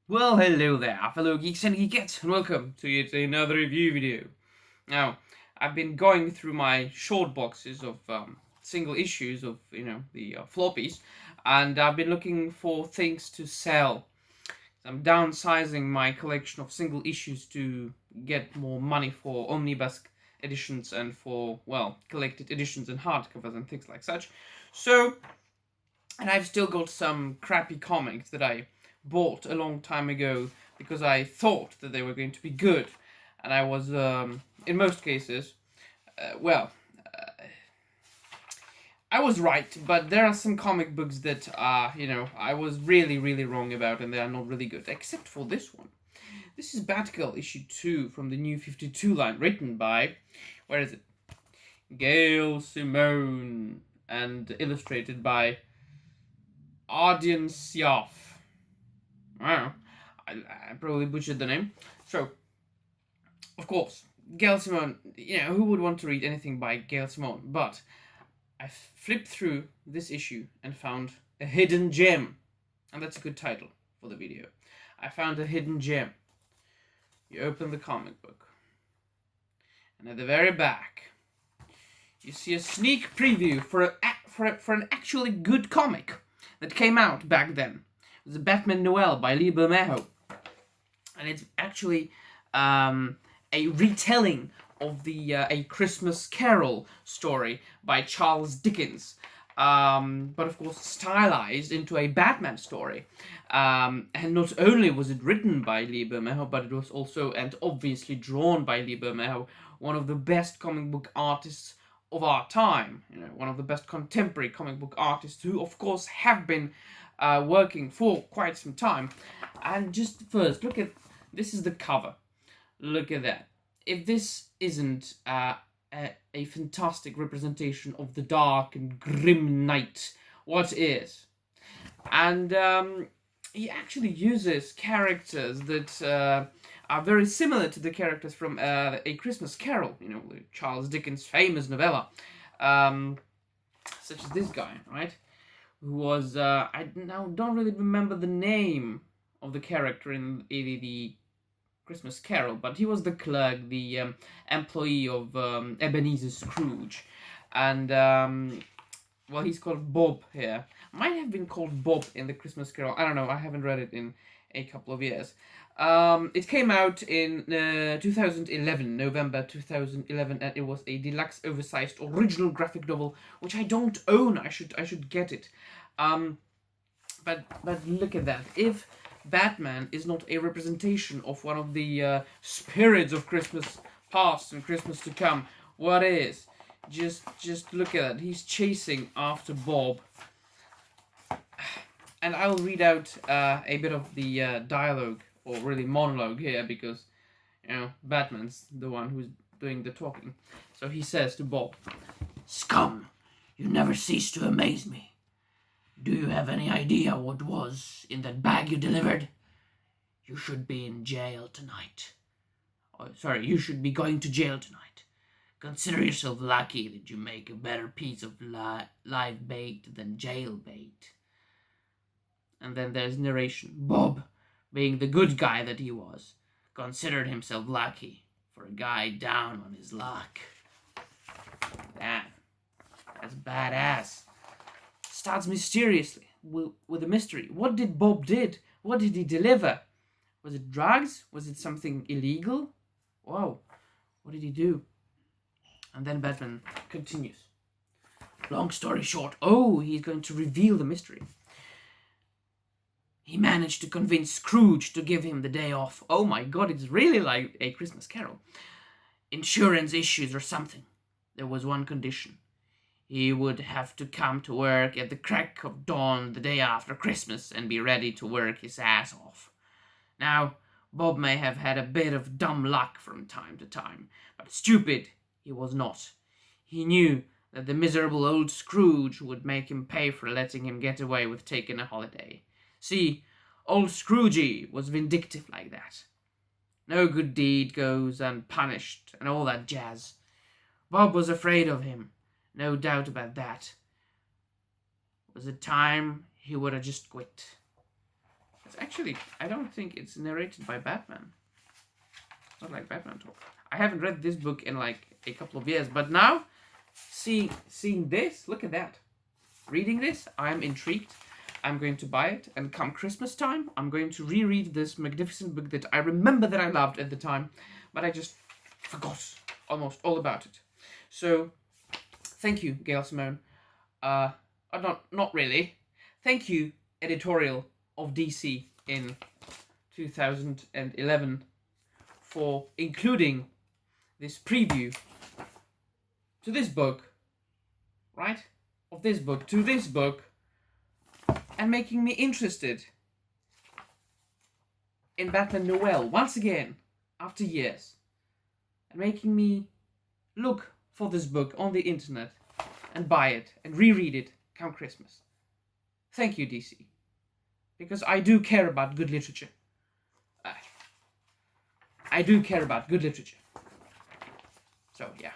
Well, hello there, fellow geeks and geekettes, and welcome to yet another review video. Now, I've been going through my short boxes of single issues of, the floppies, and I've been looking for things to sell. I'm downsizing my collection of single issues to get more money for omnibus editions and for, well, collected editions and hardcovers and things like such. So, and I've still got some crappy comics that I bought a long time ago because I thought that they were going to be good, and I was in most cases I was right, but there are some comic books that I was really wrong about, and they are not really good, except for this one. This is Batgirl issue 2 from the New 52 line, written by, where is it, GAIL Simone, and illustrated by Ardian Siaf. Wow, I probably butchered the name. So, of course, GAIL Simone, who would want to read anything by GAIL Simone? But I flipped through this issue and found a hidden gem. And that's a good title for the video. I found a hidden gem. You open the comic book, and at the very back, you see a sneak preview for an actually good comic that came out back then. It was a Batman Noel by Lee Bermejo, and it's actually a retelling of the A Christmas Carol story by Charles Dickens, but of course stylized into a Batman story. And not only was it written by Lee Bermejo, but it was also, and obviously drawn by Lee Bermejo, one of the best comic book artists of our time. One of the best contemporary comic book artists who, of course, have been working for quite some time. And just first, look at, this is the cover. Look at that. If this isn't a fantastic representation of the dark and grim night, what is? And he actually uses characters that are very similar to the characters from A Christmas Carol, Charles Dickens' famous novella, such as this guy, right? Who was, I now don't really remember the name of the character in the Christmas Carol, but he was the clerk, the employee of Ebenezer Scrooge, and well, he's called Bob here. Might have been called Bob in the Christmas Carol. I don't know. I haven't read it in a couple of years. It came out in 2011, November 2011, and it was a deluxe, oversized, original graphic novel, which I don't own. I should get it. But look at that. If Batman is not a representation of one of the spirits of Christmas past and Christmas to come, what is? Just look at that. He's chasing after Bob. And I'll read out a bit of the dialogue, or really monologue here, because, Batman's the one who's doing the talking. So he says to Bob, "Scum, you never cease to amaze me. Do you have any idea what was in that bag you delivered? You should be in jail tonight. You should be going to jail tonight. Consider yourself lucky that you make a better piece of live bait than jail bait." And then there's narration. Bob, being the good guy that he was, considered himself lucky for a guy down on his luck. That's badass. Starts mysteriously with a mystery. What did Bob did? What did he deliver? Was it drugs? Was it something illegal? Whoa, what did he do? And then Batman continues. Long story short, he's going to reveal the mystery. He managed to convince Scrooge to give him the day off. Oh my god, it's really like A Christmas Carol. Insurance issues or something. There was one condition. He would have to come to work at the crack of dawn the day after Christmas and be ready to work his ass off. Now, Bob may have had a bit of dumb luck from time to time, but stupid he was not. He knew that the miserable old Scrooge would make him pay for letting him get away with taking a holiday. See, old Scroogey was vindictive like that. No good deed goes unpunished and all that jazz. Bob was afraid of him. No doubt about that. Was it time he would have just quit? That's Actually, I don't think it's narrated by Batman. Not like Batman talk. I haven't read this book in like a couple of years, but now, seeing this, look at that. Reading this, I'm intrigued. I'm going to buy it, and come Christmas time, I'm going to reread this magnificent book that I remember that I loved at the time, but I just forgot almost all about it. So, thank you, Gail Simone. Not really. Thank you, editorial of DC in 2011, for including this preview to this book, right? Of this book to this book, and making me interested in Batman Noel once again after years, and making me look for this book on the internet and buy it and reread it come Christmas. Thank you, DC, because I do care about good literature. I do care about good literature. So yeah.